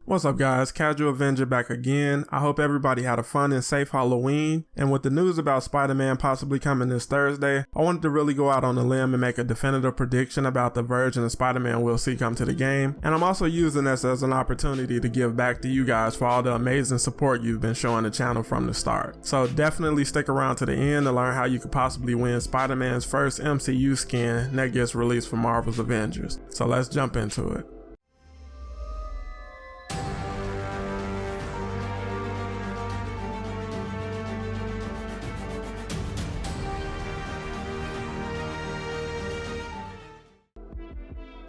What's up guys, Casual Avenger back again. I hope everybody had a fun and safe Halloween, and with the news about Spider-Man possibly coming this Thursday, I wanted to really go out on a limb and make a definitive prediction about the version of Spider-Man we'll see come to the game, and I'm also using this as an opportunity to give back to you guys for all the amazing support you've been showing the channel from the start. So definitely stick around to the end to learn how you could possibly win Spider-Man's first MCU skin that gets released for Marvel's Avengers. So let's jump into it.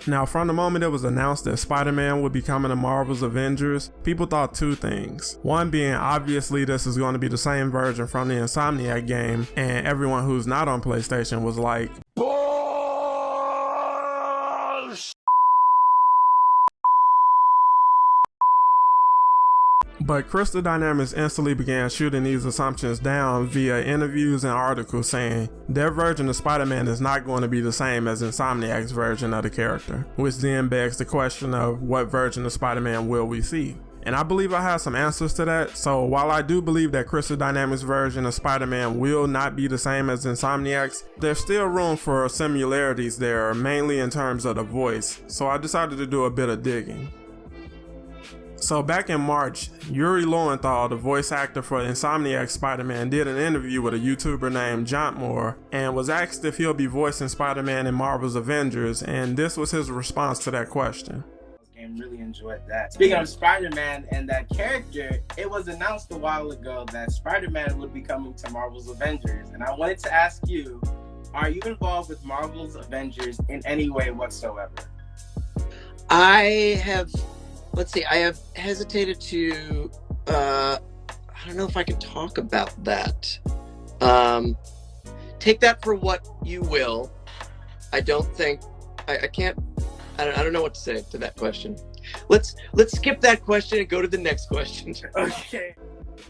Now, from the moment it was announced that Spider-Man would be coming to Marvel's Avengers, people thought two things. One being, obviously this is going to be the same version from the Insomniac game, and everyone who's not on PlayStation was like, but Crystal Dynamics instantly began shooting these assumptions down via interviews and articles saying their version of Spider-Man is not going to be the same as Insomniac's version of the character, which then begs the question of what version of Spider-Man will we see? And I believe I have some answers to that. So while I do believe that Crystal Dynamics' version of Spider-Man will not be the same as Insomniac's, there's still room for similarities there, mainly in terms of the voice. So I decided to do a bit of digging. So back in March, Yuri Lowenthal, the voice actor for Insomniac's Spider-Man, did an interview with a YouTuber named Jantmor and was asked if he'll be voicing Spider-Man in Marvel's Avengers, and this was his response to that question. Really enjoyed that. Speaking of Spider-Man and that character, it was announced a while ago that Spider-Man would be coming to Marvel's Avengers, and I wanted to ask you, are you involved with Marvel's Avengers in any way whatsoever? I have hesitated to, I don't know if I can talk about that. Take that for what you will. I don't think, I don't know what to say to that question. Let's skip that question and go to the next question. Okay.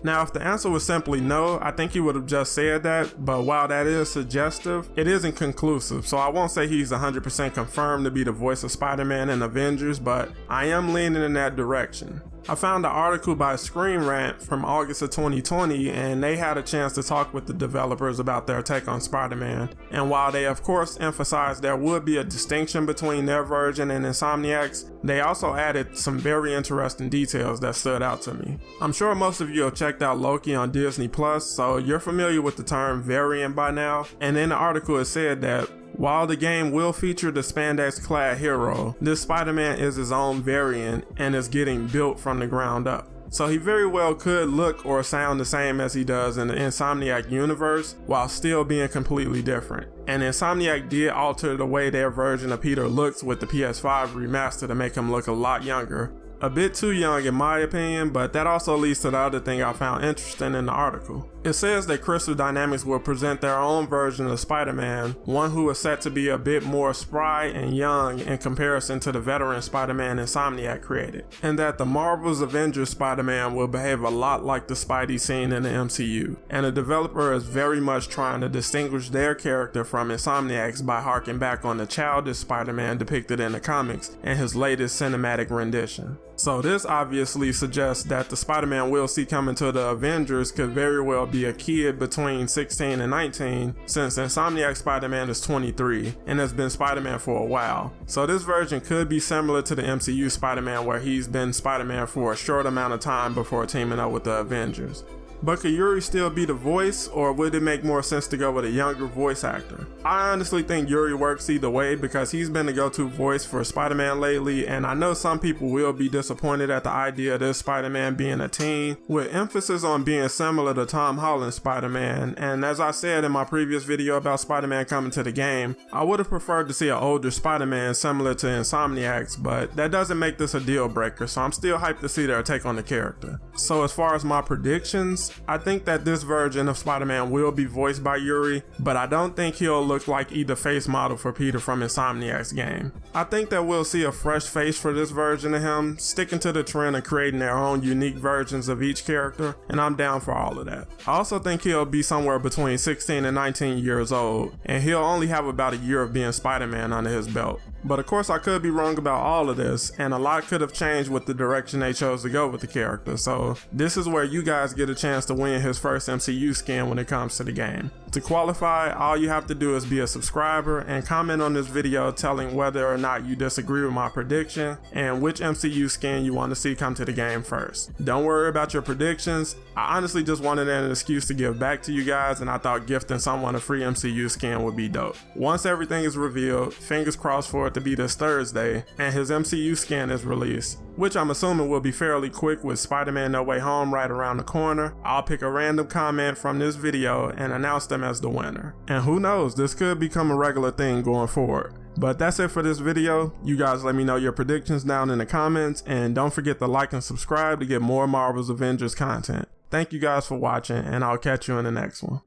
Now, if the answer was simply no, I think he would have just said that, but while that is suggestive, it isn't conclusive, so I won't say he's 100% confirmed to be the voice of Spider-Man in Avengers, but I am leaning in that direction. I found an article by Screen Rant from August of 2020, and they had a chance to talk with the developers about their take on Spider-Man. And while they of course emphasized there would be a distinction between their version and Insomniac's, they also added some very interesting details that stood out to me. I'm sure most of you have checked out Loki on Disney+, so you're familiar with the term variant by now. And in the article it said that while the game will feature the spandex-clad hero, this Spider-Man is his own variant and is getting built from the ground up. So he very well could look or sound the same as he does in the Insomniac universe, while still being completely different. And Insomniac did alter the way their version of Peter looks with the PS5 remaster to make him look a lot younger. A bit too young in my opinion, but that also leads to the other thing I found interesting in the article. It says that Crystal Dynamics will present their own version of Spider-Man, one who is set to be a bit more spry and young in comparison to the veteran Spider-Man Insomniac created, and that the Marvel's Avengers Spider-Man will behave a lot like the Spidey seen in the MCU, and the developer is very much trying to distinguish their character from Insomniac's by harking back on the childish Spider-Man depicted in the comics and his latest cinematic rendition. So this obviously suggests that the Spider-Man we'll see coming to the Avengers could very well be a kid between 16 and 19, since Insomniac Spider-Man is 23 and has been Spider-Man for a while. So this version could be similar to the MCU Spider-Man, where he's been Spider-Man for a short amount of time before teaming up with the Avengers. But could Yuri still be the voice, or would it make more sense to go with a younger voice actor? I honestly think Yuri works either way because he's been the go-to voice for Spider-Man lately, and I know some people will be disappointed at the idea of this Spider-Man being a teen, with emphasis on being similar to Tom Holland's Spider-Man. And as I said in my previous video about Spider-Man coming to the game, I would have preferred to see an older Spider-Man similar to Insomniac's, but that doesn't make this a deal breaker, so I'm still hyped to see their take on the character. So as far as my predictions, I think that this version of Spider-Man will be voiced by Yuri, but I don't think he'll look like either face model for Peter from Insomniac's game. I think that we'll see a fresh face for this version of him, sticking to the trend of creating their own unique versions of each character, and I'm down for all of that. I also think he'll be somewhere between 16 and 19 years old, and he'll only have about a year of being Spider-Man under his belt. But of course I could be wrong about all of this, and a lot could have changed with the direction they chose to go with the character, so this is where you guys get a chance to win his first MCU skin when it comes to the game. To qualify, all you have to do is be a subscriber and comment on this video telling whether or not you disagree with my prediction and which MCU skin you want to see come to the game first. Don't worry about your predictions. I honestly just wanted an excuse to give back to you guys, and I thought gifting someone a free MCU skin would be dope. Once everything is revealed, fingers crossed for it to be this Thursday, and his MCU skin is released, which I'm assuming will be fairly quick with Spider-Man No Way Home right around the corner, I'll pick a random comment from this video and announce them as the winner. And who knows, this could become a regular thing going forward. But that's it for this video. You guys let me know your predictions down in the comments, and don't forget to like and subscribe to get more Marvels Avengers content. Thank you guys for watching, and I'll catch you in the next one.